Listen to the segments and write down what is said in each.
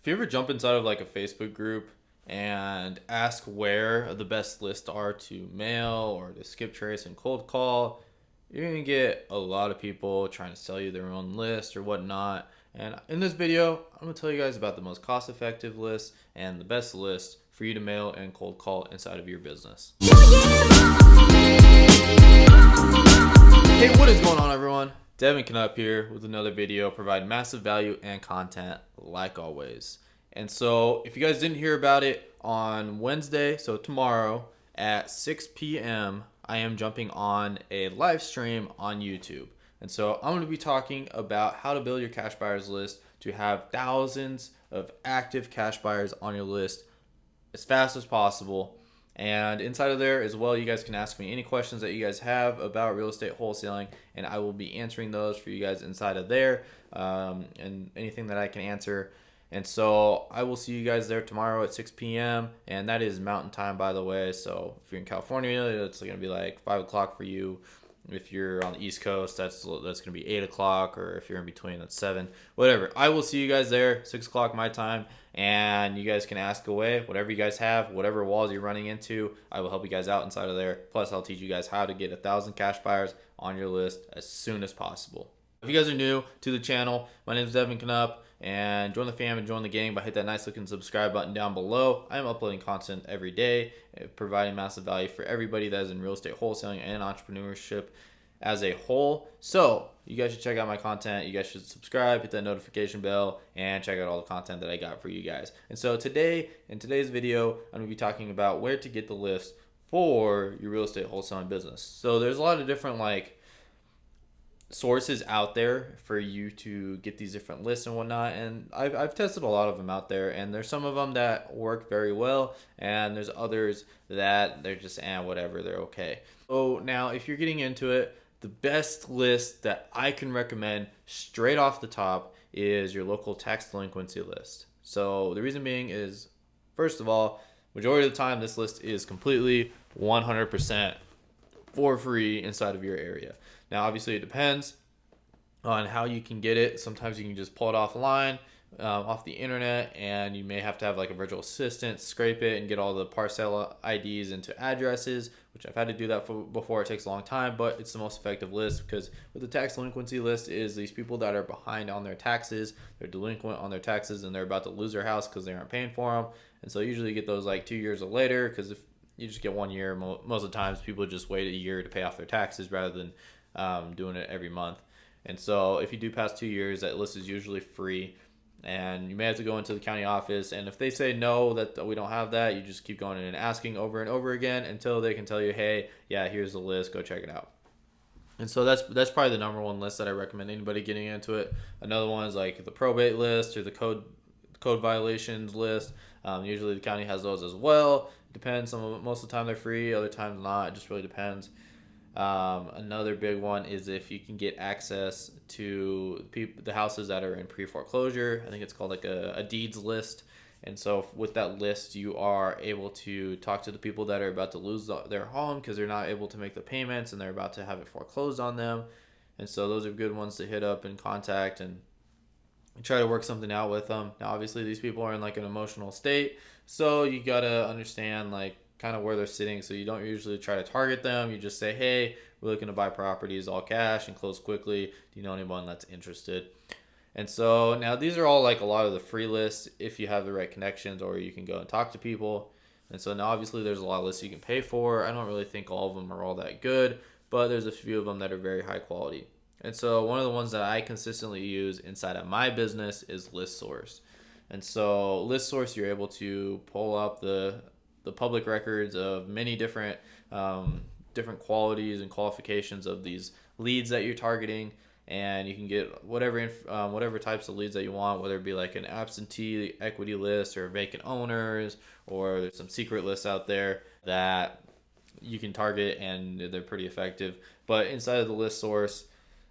If you ever jump inside of like a Facebook group and ask where the best lists are to mail or to skip trace and cold call, you're gonna get a lot of people trying to sell you their own list or whatnot. And in this video, I'm gonna tell you guys about the most cost-effective list and the best list for you to mail and cold call inside of your business. Hey, what is going on, everyone? Devin Knupp here with another video, provide massive value and content like always. And so if you guys didn't hear about it on Wednesday, so tomorrow at 6 p.m., I am jumping on a live stream on YouTube. And so I'm going to be talking about how to build your cash buyers list to have thousands of active cash buyers on your list as fast as possible. And inside of there as well, you guys can ask me any questions that you guys have about real estate wholesaling, and I will be answering those for you guys inside of there, and anything that I can answer. And so I will see you guys there tomorrow at 6 p.m. and that is Mountain Time, by the way. So if you're in California, it's going to be like 5 o'clock for you. If you're on the East Coast, that's going to be 8 o'clock, or if you're in between, that's 7. Whatever. I will see you guys there, 6 o'clock my time, and you guys can ask away whatever you guys have, whatever walls you're running into. I will help you guys out inside of there. Plus, I'll teach you guys how to get 1,000 cash buyers on your list as soon as possible. If you guys are new to the channel, my name is Devin Knupp, and join the fam and join the gang by hitting that nice looking subscribe button down below. I am uploading content every day, providing massive value for everybody that is in real estate wholesaling and entrepreneurship as a whole. So you guys should check out my content. You guys should subscribe, hit that notification bell, and check out all the content that I got for you guys. And so today, in today's video, I'm going to be talking about where to get the list for your real estate wholesaling business. So there's a lot of different sources out there for you to get these different lists and whatnot, and I've tested a lot of them out there, and there's some of them that work very well, and there's others that they're just whatever, they're okay. So now if you're getting into it, the best list that I can recommend straight off the top is your local tax delinquency list. So the reason being is, first of all, majority of the time this list is completely 100% for free inside of your area. Now, obviously, it depends on how you can get it. Sometimes you can just pull it offline, off the internet, and you may have to have like a virtual assistant scrape it and get all the parcel IDs into addresses, which I've had to do that before. It takes a long time, but it's the most effective list, because what the tax delinquency list is these people that are behind on their taxes, they're delinquent on their taxes, and they're about to lose their house because they aren't paying for them. And so usually you get those like 2 years or later, because if you just get 1 year, most of the times people just wait a year to pay off their taxes rather than doing it every month. And so if you do pass 2 years, that list is usually free, and you may have to go into the county office, and if they say no, that we don't have that, you just keep going in and asking over and over again until they can tell you, hey, yeah, here's the list, go check it out. And so that's probably the number one list that I recommend anybody getting into it. Another one is like the probate list or the code violations list. Usually the county has those as well. It depends. Most of the time they're free, other times not. It just really depends. Another big one is if you can get access to the houses that are in pre-foreclosure. I think it's called like a deeds list. And so with that list, you are able to talk to the people that are about to lose their home because they're not able to make the payments and they're about to have it foreclosed on them. And so those are good ones to hit up and contact and try to work something out with them. Now, obviously, these people are in like an emotional state, so you gotta understand like kind of where they're sitting. So you don't usually try to target them. You just say, hey, we're looking to buy properties all cash and close quickly. Do you know anyone that's interested? And so now these are all like a lot of the free lists if you have the right connections, or you can go and talk to people. And so now obviously there's a lot of lists you can pay for. I don't really think all of them are all that good, but there's a few of them that are very high quality. And so one of the ones that I consistently use inside of my business is ListSource. And so ListSource, you're able to pull up the public records of many different qualities and qualifications of these leads that you're targeting, and you can get whatever types of leads that you want, whether it be like an absentee equity list or vacant owners, or there's some secret lists out there that you can target and they're pretty effective. But inside of the ListSource,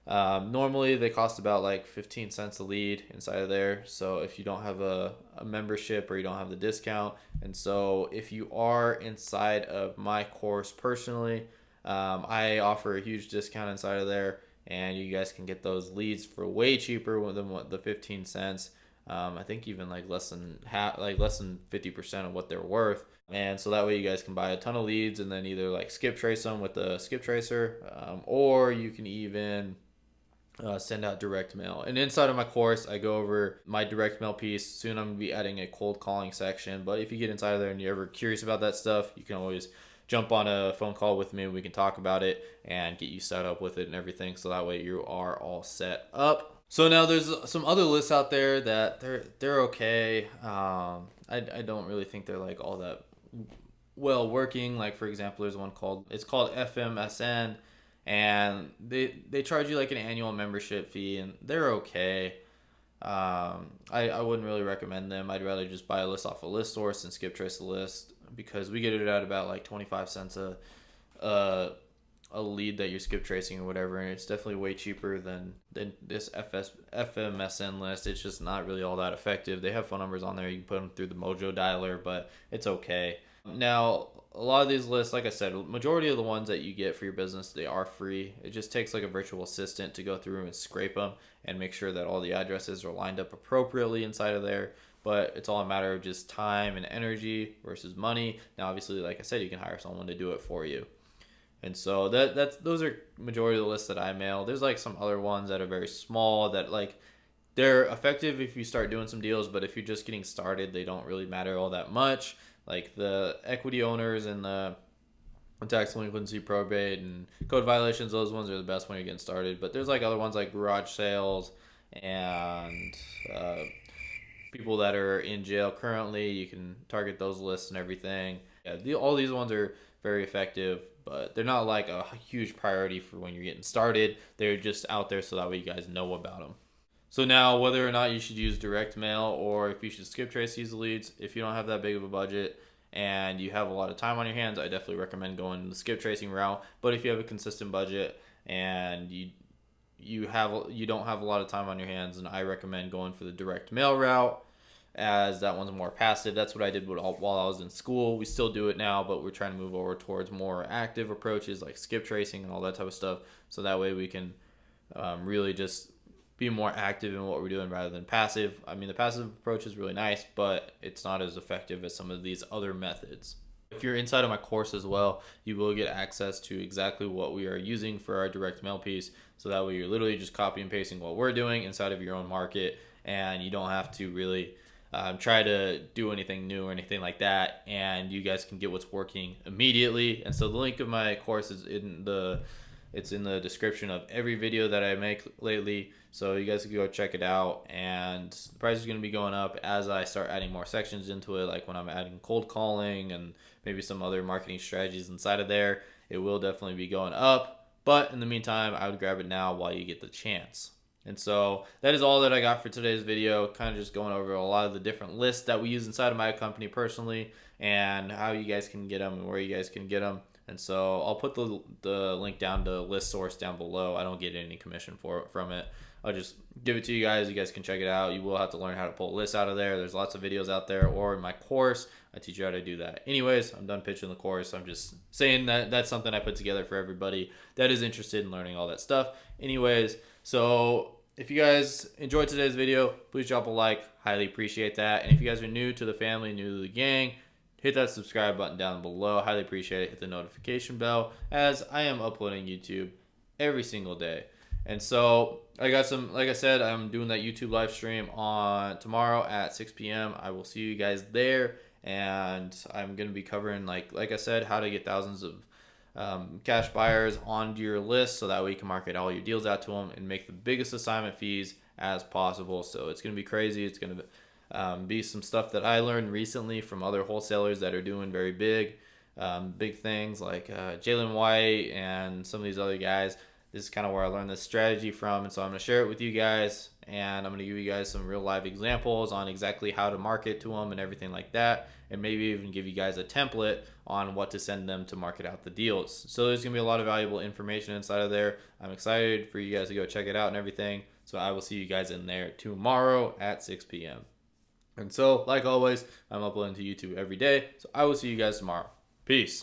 normally they cost about like 15 cents a lead inside of there. So if you don't have a membership or you don't have the discount, and so if you are inside of my course personally, I offer a huge discount inside of there, and you guys can get those leads for way cheaper than what the 15 cents. I think even like less than half, like less than 50% of what they're worth. And so that way you guys can buy a ton of leads and then either like skip trace them with the skip tracer, or you can even send out direct mail. And inside of my course, I go over my direct mail piece. Soon I'm going to be adding a cold calling section. But if you get inside of there and you're ever curious about that stuff, you can always jump on a phone call with me. We can talk about it and get you set up with it and everything. So that way you are all set up. So now there's some other lists out there that they're okay. I don't really think they're like all that well working. Like for example, there's one called FMSN, and they charge you like an annual membership fee, and they're okay. I wouldn't really recommend them. I'd rather just buy a list off a list source and skip trace the list, because we get it at about like 25 cents a lead that you're skip tracing or whatever, and it's definitely way cheaper than this FMSN list. It's just not really all that effective. They have phone numbers on there, you can put them through the Mojo dialer, but it's okay. Now a lot of these lists, like I said, majority of the ones that you get for your business, they are free. It just takes like a virtual assistant to go through and scrape them and make sure that all the addresses are lined up appropriately inside of there. But it's all a matter of just time and energy versus money. Now obviously, like I said, you can hire someone to do it for you. And so those are majority of the lists that I mail. There's like some other ones that are very small that like they're effective if you start doing some deals, but if you're just getting started, they don't really matter all that much. Like the equity owners and the tax delinquency, probate, and code violations, those ones are the best when you're getting started. But there's like other ones like garage sales and people that are in jail currently. You can target those lists and everything. Yeah, all these ones are very effective, but they're not like a huge priority for when you're getting started. They're just out there so that way you guys know about them. So now, whether or not you should use direct mail or if you should skip trace these leads, if you don't have that big of a budget and you have a lot of time on your hands, I definitely recommend going the skip tracing route. But if you have a consistent budget and you don't have a lot of time on your hands, and I recommend going for the direct mail route, as that one's more passive. That's what I did while I was in school. We still do it now, but we're trying to move over towards more active approaches like skip tracing and all that type of stuff. So that way we can really just be more active in what we're doing rather than passive. I mean, the passive approach is really nice, but it's not as effective as some of these other methods. If you're inside of my course as well, you will get access to exactly what we are using for our direct mail piece. So that way you're literally just copy and pasting what we're doing inside of your own market, and you don't have to really try to do anything new or anything like that, and you guys can get what's working immediately. And so the link of my course is in the description of every video that I make lately, so you guys can go check it out. And the price is going to be going up as I start adding more sections into it, like when I'm adding cold calling and maybe some other marketing strategies inside of there. It will definitely be going up, but in the meantime, I would grab it now while you get the chance. And so that is all that I got for today's video, kind of just going over a lot of the different lists that we use inside of my company personally, and how you guys can get them and where you guys can get them. And so I'll put the link down to list source down below. I don't get any commission from it. I'll just give it to you guys. You guys can check it out. You will have to learn how to pull lists out of there. There's lots of videos out there, or in my course, I teach you how to do that. Anyways, I'm done pitching the course. I'm just saying that that's something I put together for everybody that is interested in learning all that stuff. Anyways, so if you guys enjoyed today's video, please drop a like. Highly appreciate that. And if you guys are new to the family, new to the gang, hit that subscribe button down below. Highly appreciate it. Hit the notification bell, as I am uploading YouTube every single day. And so I got some, like I said, I'm doing that YouTube live stream on tomorrow at 6 p.m. I will see you guys there, and I'm going to be covering, like I said, how to get thousands of cash buyers onto your list, so that way you can market all your deals out to them and make the biggest assignment fees as possible. So it's going to be crazy. It's going to be some stuff that I learned recently from other wholesalers that are doing very big things, like Jalen White and some of these other guys. This is kind of where I learned this strategy from, and so I'm going to share it with you guys, and I'm going to give you guys some real live examples on exactly how to market to them and everything like that, and maybe even give you guys a template on what to send them to market out the deals. So there's going to be a lot of valuable information inside of there. I'm excited for you guys to go check it out and everything, so I will see you guys in there tomorrow at 6 p.m. And so, like always, I'm uploading to YouTube every day, so I will see you guys tomorrow. Peace.